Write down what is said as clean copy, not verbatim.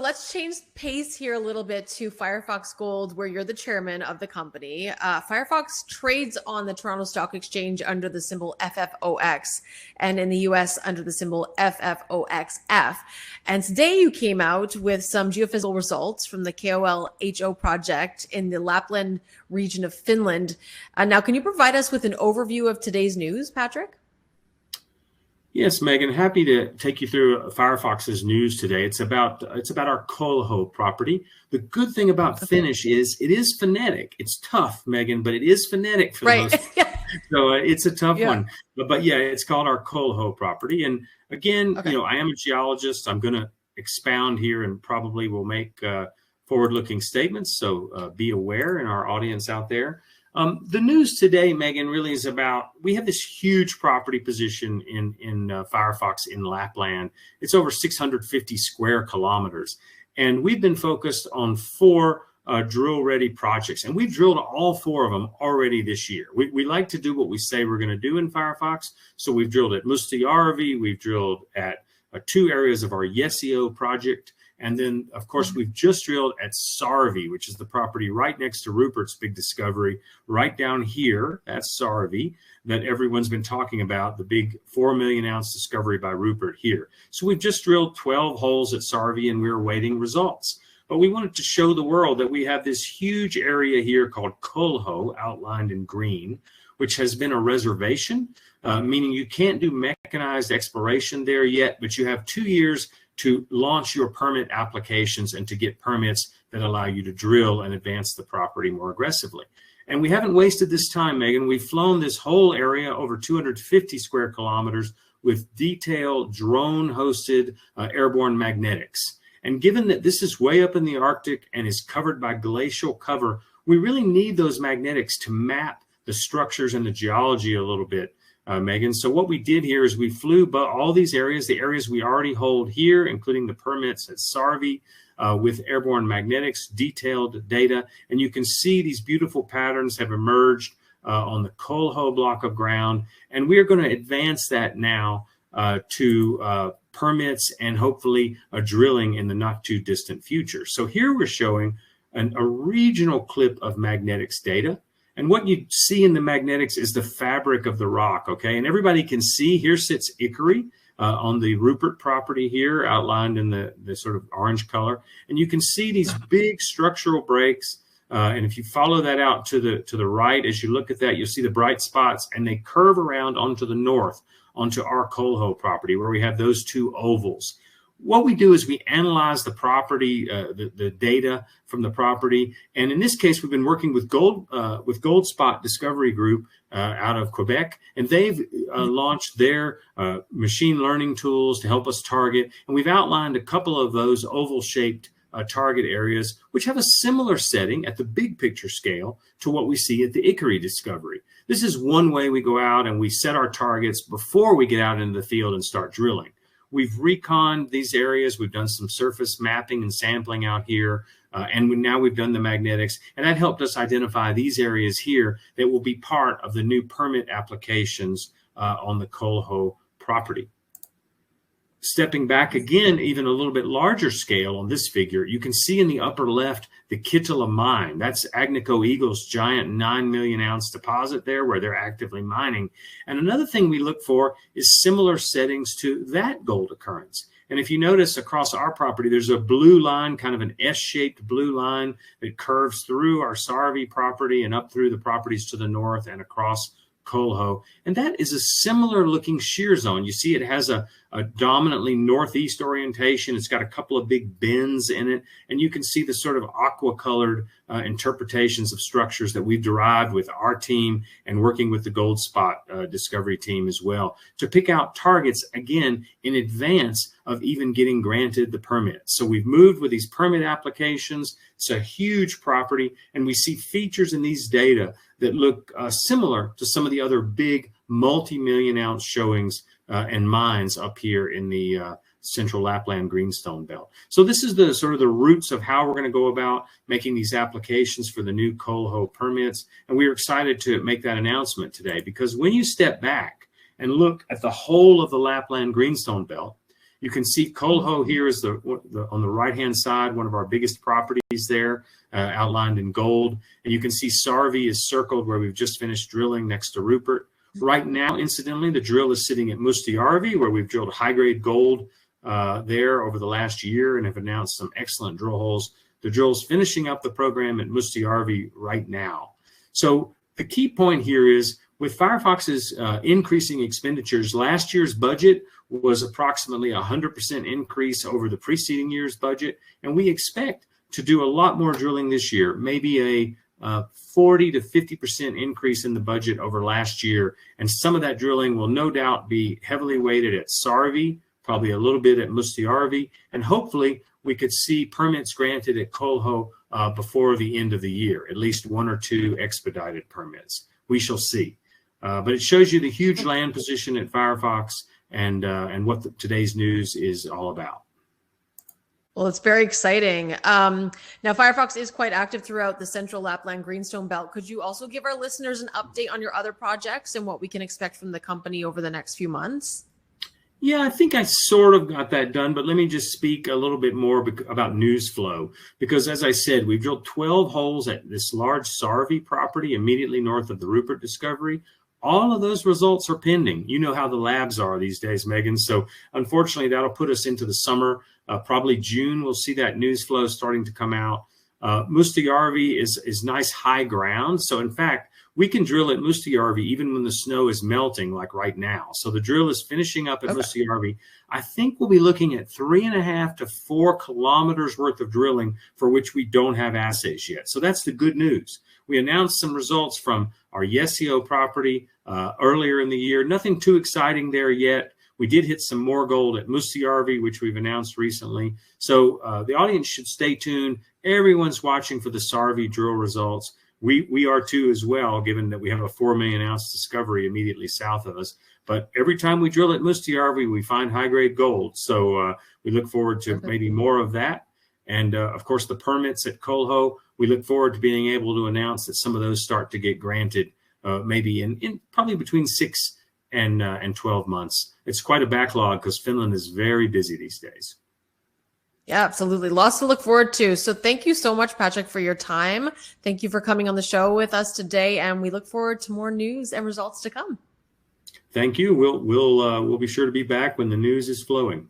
let's change pace here a little bit to FireFox Gold, where you're the chairman of the company. FireFox trades on the Toronto Stock Exchange under the symbol FFOX and in the US under the symbol FFOXF. And today you came out with some geophysical results from the KOLHO project in the Lapland region of Finland. Now, can you provide us with an overview of today's news, Patrick? Yes, Megan, happy to take you through FireFox's news today. It's about our Kolho property. The good thing about Finnish is it is phonetic. It's tough, Megan, but it is phonetic for the most part. So it's a tough one. But yeah, it's called our Kolho property. And again, I am a geologist. I'm going to expound here and probably will make forward-looking statements. So be aware in our audience out there. The news today, Megan, really is about, we have this huge property position in FireFox in Lapland. It's over 650 square kilometers. And we've been focused on 4 drill-ready projects. And we've drilled all 4 of them already this year. We like to do what we say we're going to do in FireFox. So we've drilled at Mustajärvi. We've drilled at 2 areas of our Yesio project. And then, of course, we've just drilled at Sarvi, which is the property right next to Rupert's big discovery, right down here. That's Sarvi, that everyone's been talking about, the big 4 million ounce discovery by Rupert here. So we've just drilled 12 holes at Sarvi, and we're awaiting results. But we wanted to show the world that we have this huge area here called Kolho, outlined in green, which has been a reservation, meaning you can't do mechanized exploration there yet, but you have 2 years to launch your permit applications and to get permits that allow you to drill and advance the property more aggressively. And we haven't wasted this time, Megan. We've flown this whole area over 250 square kilometers with detailed drone-hosted airborne magnetics. And given that this is way up in the Arctic and is covered by glacial cover, we really need those magnetics to map the structures and the geology a little bit. Megan. So what we did here is we flew all these areas, the areas we already hold here, including the permits at Sarvi, with airborne magnetics, detailed data. And you can see these beautiful patterns have emerged on the Kolho block of ground. And we are going to advance that now to permits and hopefully a drilling in the not too distant future. So here we're showing a regional clip of magnetics data. And what you see in the magnetics is the fabric of the rock, okay? And everybody can see, here sits Ikkari on the Rupert property here, outlined in the sort of orange color. And you can see these big structural breaks. And if you follow that out to the right, as you look at that, you'll see the bright spots, and they curve around onto the north, onto our Kolho property, where we have those 2 ovals. What we do is we analyze the property, the data from the property, and in this case, we've been working with Goldspot Discovery Group out of Quebec, and they've launched their machine learning tools to help us target. And we've outlined a couple of those oval-shaped target areas, which have a similar setting at the big picture scale to what we see at the Ikkari discovery. This is one way we go out and we set our targets before we get out into the field and start drilling. We've reconned these areas. We've done some surface mapping and sampling out here. And now we've done the magnetics. And that helped us identify these areas here that will be part of the new permit applications on the Kolho property. Stepping back again, even a little bit larger scale on this figure, you can see in the upper left the Kittila mine. That's Agnico Eagle's giant 9 million ounce deposit there where they're actively mining. And another thing we look for is similar settings to that gold occurrence. And if you notice across our property, there's a blue line, kind of an S-shaped blue line that curves through our Sarvi property and up through the properties to the north and across Kolho. And that is a similar looking shear zone. You see it has a dominantly northeast orientation. It's got a couple of big bends in it. And you can see the sort of aqua colored interpretations of structures that we've derived with our team and working with the Goldspot Discovery team as well to pick out targets, again, in advance of even getting granted the permit. So we've moved with these permit applications. It's a huge property, and we see features in these data that look similar to some of the other big multi-million ounce showings and mines up here in the central Lapland greenstone belt. So this is the sort of the roots of how we're going to go about making these applications for the new Kolho permits. And we are excited to make that announcement today, because when you step back and look at the whole of the Lapland greenstone belt, You can see Colho here is on the right-hand side, one of our biggest properties there, outlined in gold. And you can see Sarvi is circled where we've just finished drilling next to Rupert. Right now, incidentally, the drill is sitting at Mustiarvi, where we've drilled high-grade gold there over the last year and have announced some excellent drill holes. The drill's finishing up the program at Mustiarvi right now. So the key point here is, with FireFox's increasing expenditures, last year's budget was approximately 100% increase over the preceding year's budget, and we expect to do a lot more drilling this year, maybe a 40 to 50% increase in the budget over last year. And some of that drilling will no doubt be heavily weighted at Sarvi, probably a little bit at Mustiarvi, and hopefully we could see permits granted at Colho before the end of the year, at least 1 or 2 expedited permits. We shall see. But it shows you the huge land position at FireFox and what today's news is all about. Well, it's very exciting. Now, FireFox is quite active throughout the central Lapland Greenstone Belt. Could you also give our listeners an update on your other projects and what we can expect from the company over the next few months? Yeah, I think I sort of got that done, but let me just speak a little bit more about newsflow, because as I said, we've drilled 12 holes at this large Sarvi property immediately north of the Rupert discovery. All of those results are pending. You know how the labs are these days, Megan. So unfortunately, that'll put us into the summer. Probably June, we'll see that news flow starting to come out. Mustiarvi is nice high ground. So in fact, we can drill at Mustiarvi even when the snow is melting, like right now. So the drill is finishing up at Mustiarvi. I think we'll be looking at 3.5 to 4 kilometers worth of drilling for which we don't have assays yet. So that's the good news. We announced some results from our Yesio property earlier in the year. Nothing too exciting there yet. We did hit some more gold at Mustiarvi, which we've announced recently. So the audience should stay tuned. Everyone's watching for the Sarvi drill results. We are too as well, given that we have a 4 million ounce discovery immediately south of us. But every time we drill at Mustiarvi, we find high-grade gold. So we look forward to maybe more of that. And of course, the permits at Colho, we look forward to being able to announce that some of those start to get granted maybe in probably between 6 and 12 months. It's quite a backlog because Finland is very busy these days. Yeah, absolutely. Lots to look forward to. So thank you so much, Patrick, for your time. Thank you for coming on the show with us today. And we look forward to more news and results to come. Thank you. We'll be sure to be back when the news is flowing.